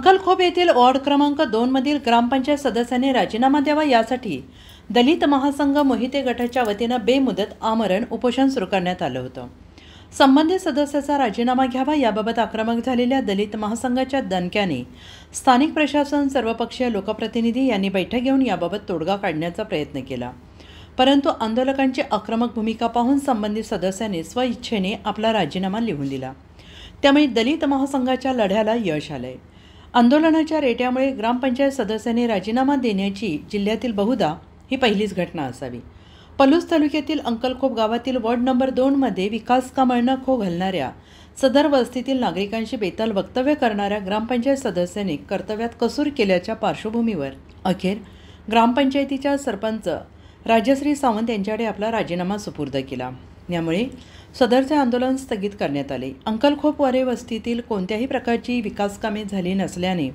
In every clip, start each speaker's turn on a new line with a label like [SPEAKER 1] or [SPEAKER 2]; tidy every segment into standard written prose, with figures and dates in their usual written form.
[SPEAKER 1] अंकलखोप येथील वॉर्ड क्रमांक 2 मधील ग्रामपंचायत सदस्यांनी राजीनामा द्यावा यासाठी दलित महासंघ मोहिते गटाच्या वतीनं बेमुदत आमरण उपोषण सुरू करण्यात आलं होतं। संबंधित सदस्याचा राजीनामा घ्यावा याबाबत आक्रमक झालेल्या दलित महासंघाच्या दणक्याने स्थानिक प्रशासन, सर्वपक्षीय लोकप्रतिनिधी यांनी बैठक घेऊन याबाबत तोडगा काढण्याचा प्रयत्न केला, परंतु आंदोलकांची आक्रमक भूमिका पाहून संबंधित सदस्यांनी स्वइच्छेने आपला राजीनामा लिहून दिला। त्यामुळे दलित महासंघाच्या लढ्याला यश आलंय। आंदोलनाच्या रेट्यामुळे ग्रामपंचायत सदस्यांनी राजीनामा देण्याची जिल्ह्यातील बहुधा ही पहिलीच घटना असावी। पलूस तालुक्यातील अंकलखोप गावातील वॉर्ड नंबर 2 मध्ये विकास कामांना खो घालणाऱ्या सदर वस्तीतील नागरिकांशी बेताल वक्तव्य करणाऱ्या ग्रामपंचायत सदस्यांनी कर्तव्यात कसूर केल्याच्या पार्श्वभूमीवर अखेर ग्रामपंचायतीच्या सरपंच राजश्री सावंत यांच्याकडे आपला राजीनामा सुपूर्द केला। यामुळे सदरचे आंदोलन स्थगित करण्यात आले। अंकलखोप वारे वस्तीतील कोणत्याही प्रकारची विकास कामे झाली नसल्याने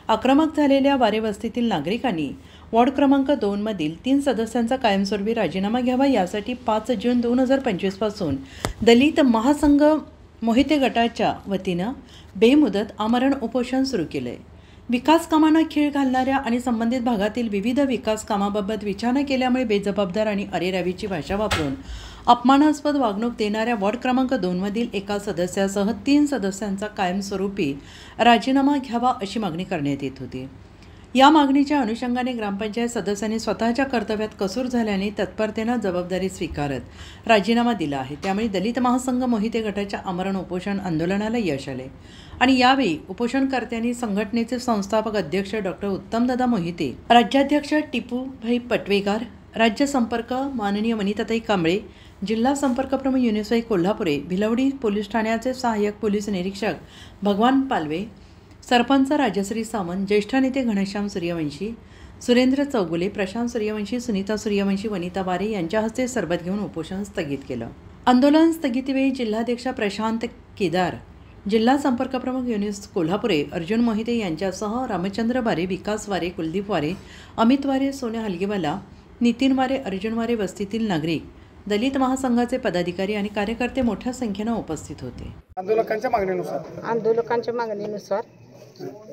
[SPEAKER 1] आक्रमक झालेल्या वारे वस्तीतील नागरिकांनी वॉर्ड क्रमांक 2 मधील 3 सदस्यांचा कायमस्वरूपी राजीनामा घ्यावा यासाठी 5 जून 2025 पासून दलित महासंघ मोहिते गटाच्या वतीनं बेमुदत आमरण उपोषण सुरू केले। विकास कामांना खीळ घालणाऱ्या आणि संबंधित भागातील विविध विकास कामाबाबत विचारणा केल्यामुळे बेजबाबदार आणि अरेरावीची भाषा वापरून अपमानास्पद वागणूक देणाऱ्या वॉर्ड क्रमांक 2 मधील एका सदस्यासह 3 सदस्यांचा कायमस्वरूपी राजीनामा घ्यावा अशी मागणी करण्यात येत होती। या मागणीच्या अनुषंगाने ग्रामपंचायत सदस्यांनी स्वतःच्या कर्तव्यात कसूर झाल्याने तत्परतेने जबाबदारी स्वीकारत राजीनामा दिला आहे। त्यामुळे दलित महासंघ मोहिते गटाच्या आमरण उपोषण आंदोलनाला यश आले आणि यावेळी उपोषणकर्त्यांनी संघटनेचे संस्थापक अध्यक्ष डॉक्टर उत्तमदादा मोहिते, राज्याध्यक्ष टिपूभाई पटवेगार, राज्य संपर्क माननीय वनिताताई कांबळे, जिल्हा संपर्क प्रमुख युनिसभाई कोल्हापुरे, भिलवडी पोलीस ठाण्याचे सहाय्यक पोलीस निरीक्षक भगवान पालवे, सरपंच राजश्री सावंत, ज्येष्ठ नेते घनश्याम सूर्यवंशी, सुरेंद्र चौगुले, प्रशांत सूर्यवंशी, सुनीता सूर्यवंशी, वनिता वारे यांच्या हस्ते सरबत घेऊन उपोषण स्थगित केलं। आंदोलन स्थगितीवेळी जिल्हाध्यक्ष प्रशांत केदार, जिल्हा संपर्क प्रमुख युनिस कोल्हापुरे, अर्जुन मोहिते यांच्यासह रामचंद्र वारे, विकास वारे, कुलदीप वारे, अमित वारे, सोन्या हलगीवाला, नितीन वारे, अर्जुन वारे वस्तीतील नागरिक, दलित महासंघाचे पदाधिकारी आणि कार्यकर्ते मोठ्या संख्येने उपस्थित होते।
[SPEAKER 2] आंदोलकांच्या मागणीनुसार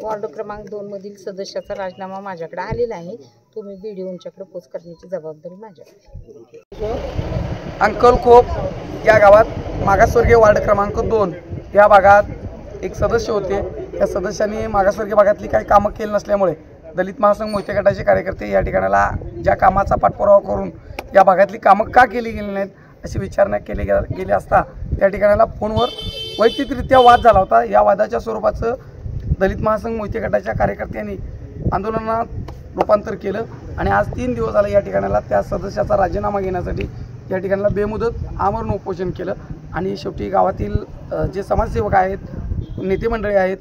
[SPEAKER 2] वॉर्ड क्रमांक 2 मधील सदस्याचा राजीनामा माझ्याकडे आलेला आहे। तुम्ही व्हिडिओंच्याकडे पोस्ट करण्याची जबाबदारी माझ्याकडे।
[SPEAKER 3] अंकलखोप या गावात मागासवर्गीय वार्ड क्रमांक 2 या भागात एक सदस्य होते। त्या सदस्यांनी मागासवर्गीय भागातली काही कामं केली नसल्यामुळे दलित महासंघ मोहिते गटाचे कार्यकर्ते या ठिकाणाला ज्या कामाचा पाठपुरावा करून या भागातली कामं का केली गेली नाहीत अशी विचारणा केली गेली असता त्या ठिकाणाला फोनवर वैयक्तिकरित्या वाद झाला होता। या वादाच्या स्वरूपाचं दलित महासंघ मोहिते गटाच्या कार्यकर्त्यांनी आंदोलनात रूपांतर केलं आणि आज 3 दिवस झाले या ठिकाणाला त्या सदस्याचा राजीनामा घेण्यासाठी या ठिकाणाला बेमुदत आमरण उपोषण केलं आणि शेवटी गावातील जे समाजसेवक आहेत, नेते मंडळी आहेत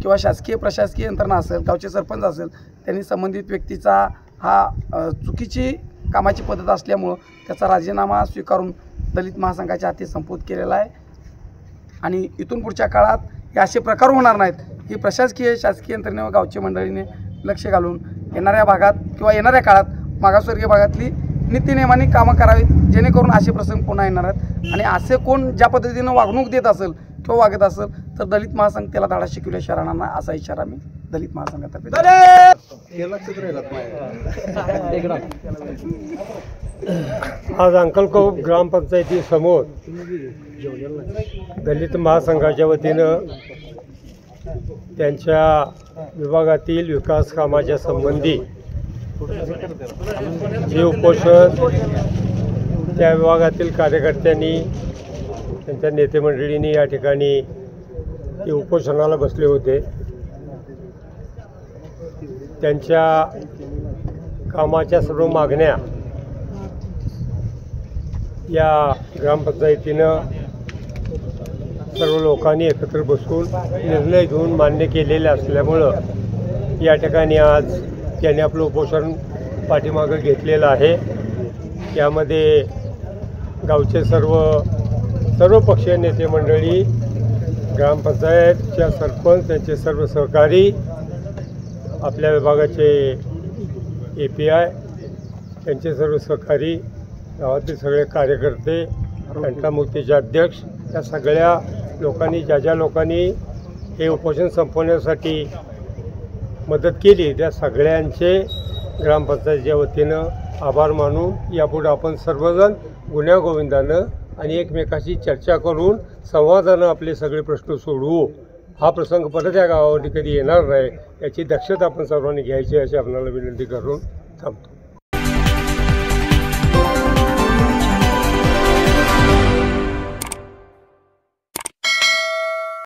[SPEAKER 3] किंवा शासकीय प्रशासकीय यंत्रणा असेल, गावचे सरपंच असेल, त्यांनी संबंधित व्यक्तीचा हा चुकीची कामाची पद्धत असल्यामुळं त्याचा राजीनामा स्वीकारून दलित महासंघाच्या हाती संपूत केलेला आहे आणि इथून पुढच्या काळात हे असे प्रकार होणार नाहीत ही प्रशासकीय शासकीय यंत्रणेवर गावच्या मंडळीने लक्ष घालून येणाऱ्या भागात किंवा येणाऱ्या काळात मागासवर्गीय भागातली नीतिनियमाने कामं करावीत जेणेकरून असे प्रसंग पुन्हा येणार आहेत आणि असे कोण ज्या पद्धतीनं वागणूक देत असेल किंवा वागत असेल तर दलित महासंघ त्याला धडा शिकवल्याशिवाय राहणार नाही असा इशारा मी दलित महासंघातर्फे
[SPEAKER 4] आज अंकलखोप ग्रामपंचायतीसमोर दलित महासंघाच्या वतीनं त्यांच्या विभागातील विकास कामाच्या संबंधी जे उपोषण त्या विभागातील कार्यकर्त्यांनी त्यांच्या नेते मंडळींनी या ठिकाणी ते उपोषणाला बसले होते। त्यांच्या कामाच्या सर्व मागण्या या ग्रामपंचायतीनं सर्व लोकांनी एकत्र बसून निर्णय घेऊन मान्य केलेले असल्यामुळं या ठिकाणी आज त्यांनी आपलं उपोषण पाठीमागं घेतलेलं आहे। यामध्ये गावचे सर्व पक्षीय नेते मंडळी, ग्रामपंचायतच्या सरपंच, त्यांचे सर्व सहकारी, आपल्या विभागाचे API, त्यांचे सर्व सहकारी, गावातील सगळे कार्यकर्ते, घंटामुक्तीचे अध्यक्ष, या सगळ्या लोकांनी ज्या लोकांनी हे उपोषण संपवण्यासाठी मदत केली त्या सगळ्यांचे ग्रामपंचायतीच्या वतीनं आभार मानून यापुढे आपण सर्वजण गुण्यागोविंदानं आणि एकमेकाशी चर्चा करून संवादानं आपले सगळे प्रश्न सोडवू. हा प्रसंग परत या गावावरती कधी येणार नाही याची दक्षता आपण सर्वांनी घ्यायची अशी आपल्याला विनंती करून थांबतो.